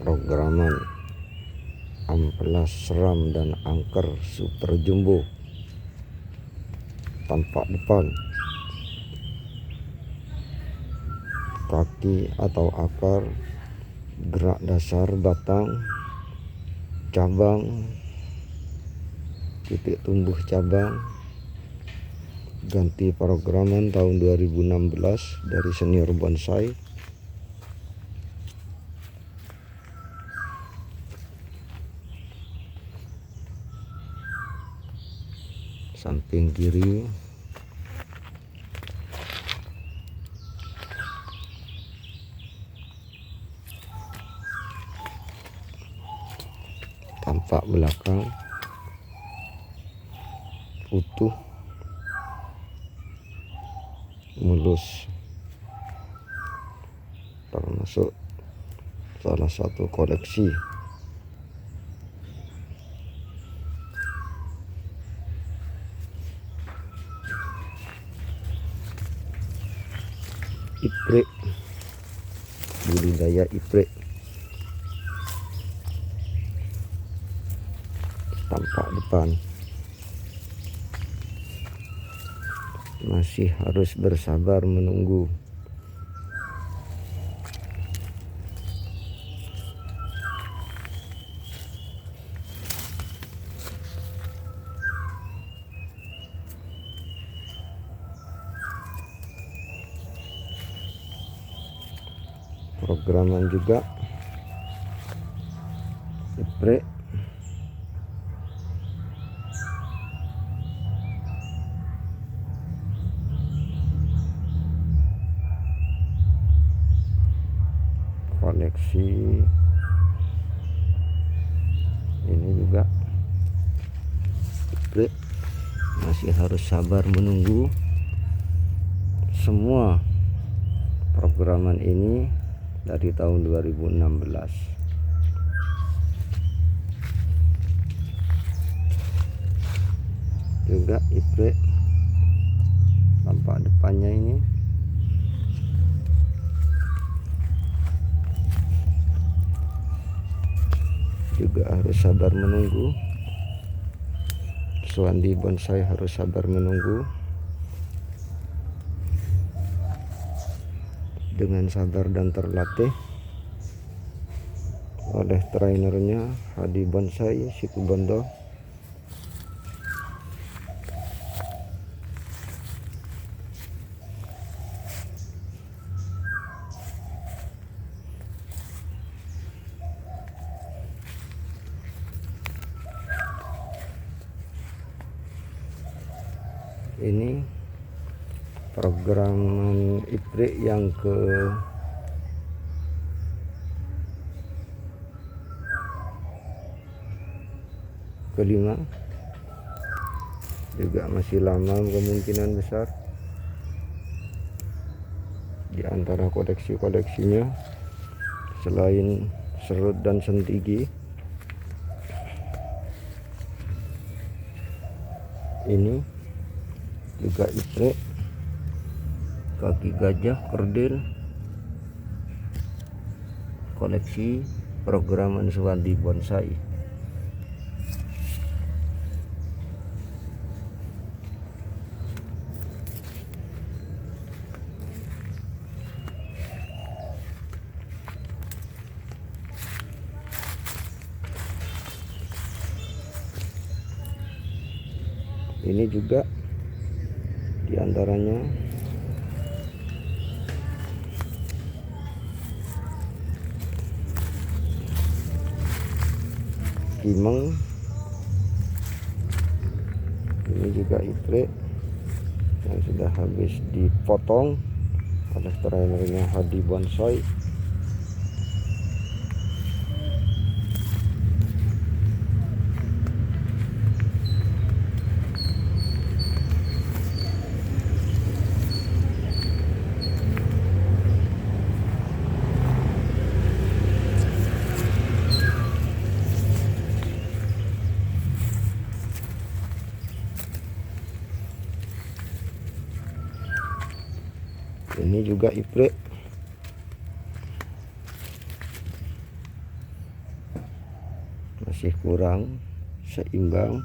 Programan amplas seram dan angker super jumbo tampak depan, kaki atau akar, gerak dasar batang, cabang, titik tumbuh cabang. Ganti programan tahun 2016 dari Senior Bonsai. Samping kiri tampak belakang utuh, mulus, termasuk salah satu koleksi. Iprek, budidaya iprek tampak depan. Masih harus bersabar menunggu. Programan juga iprek, koleksi ini juga iprek. Masih harus sabar menunggu. Semua programan ini dari tahun 2016. Juga iprek tampak depannya ini. Juga harus sabar menunggu. Suwandi Bonsai harus sabar menunggu. Dengan sabar dan terlatih oleh trainernya Hadi Bonsai Situbondo. Ini programan iprek yang kelima, juga masih lama kemungkinan besar. Di antara koleksi-koleksinya selain serut dan sentigi, ini juga iprek kaki gajah kerdil, koleksi programan Suwandi Bonsai. Ini juga diantaranya kimeng. Ini juga iprek yang sudah habis dipotong oleh trainernya Hadi Bonsai. Ini juga iprek masih kurang seimbang,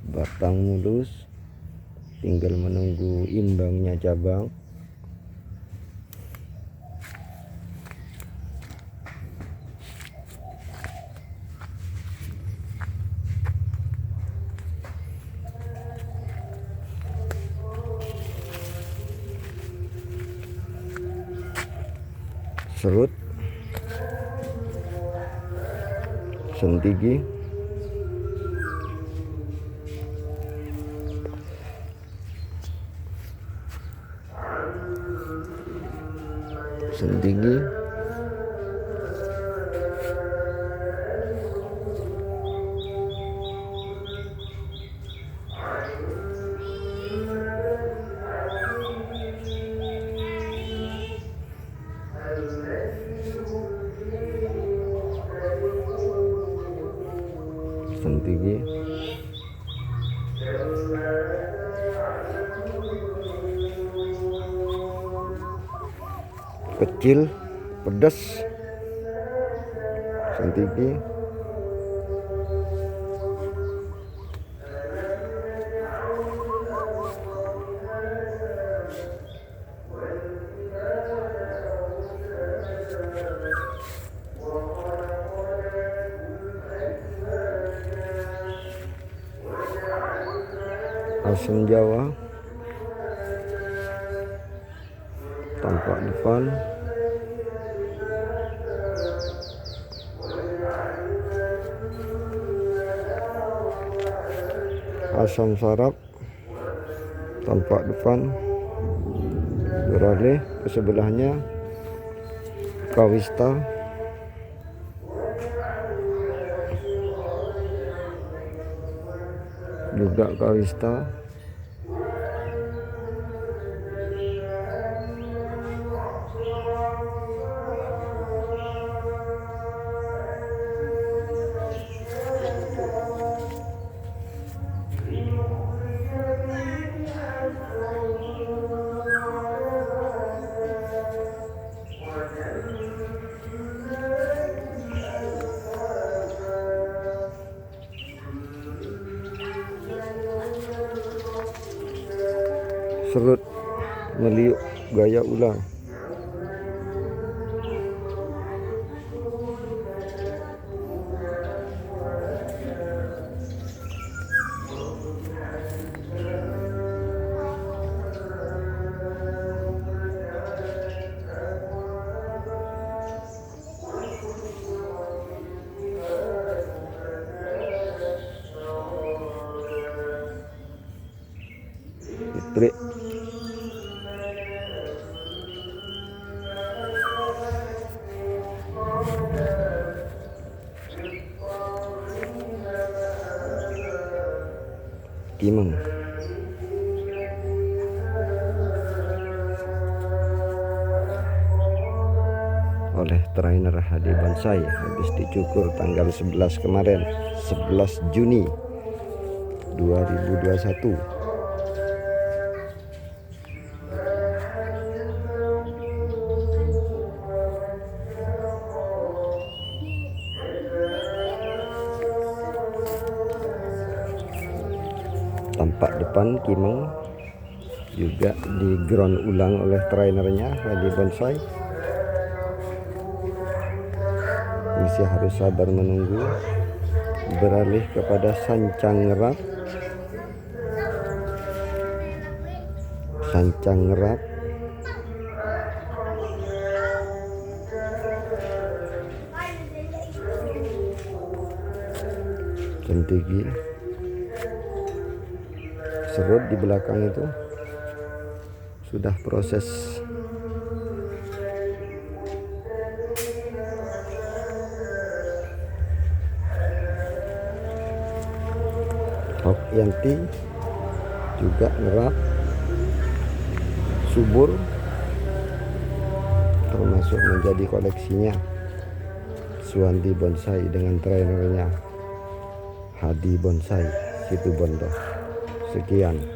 batang mulus, tinggal menunggu imbangnya cabang. Serut, sentigi, sentigi, sentigi, kecil, pedas, sentigi, asam Jawa, tampak depan, asam sarap, tampak depan, beralih ke sebelahnya, kawista, juga kawista, serut, meliuk, gaya ular, trik, Kimeng, oleh trainer Hadi Bonsai, habis dicukur tanggal 11 kemarin, 11 Juni 2021. Tampak depan Kimeng juga di ground ulang oleh trainernya Hadi Bonsai. Masih harus sabar menunggu. Beralih kepada sancang ngerap, sancang ngerap, sentigi, serut di belakang itu sudah proses Yanti juga ngerap, subur, termasuk menjadi koleksinya Suwanti Bonsai dengan trainernya Hadi Bonsai Situbondo. Sekian.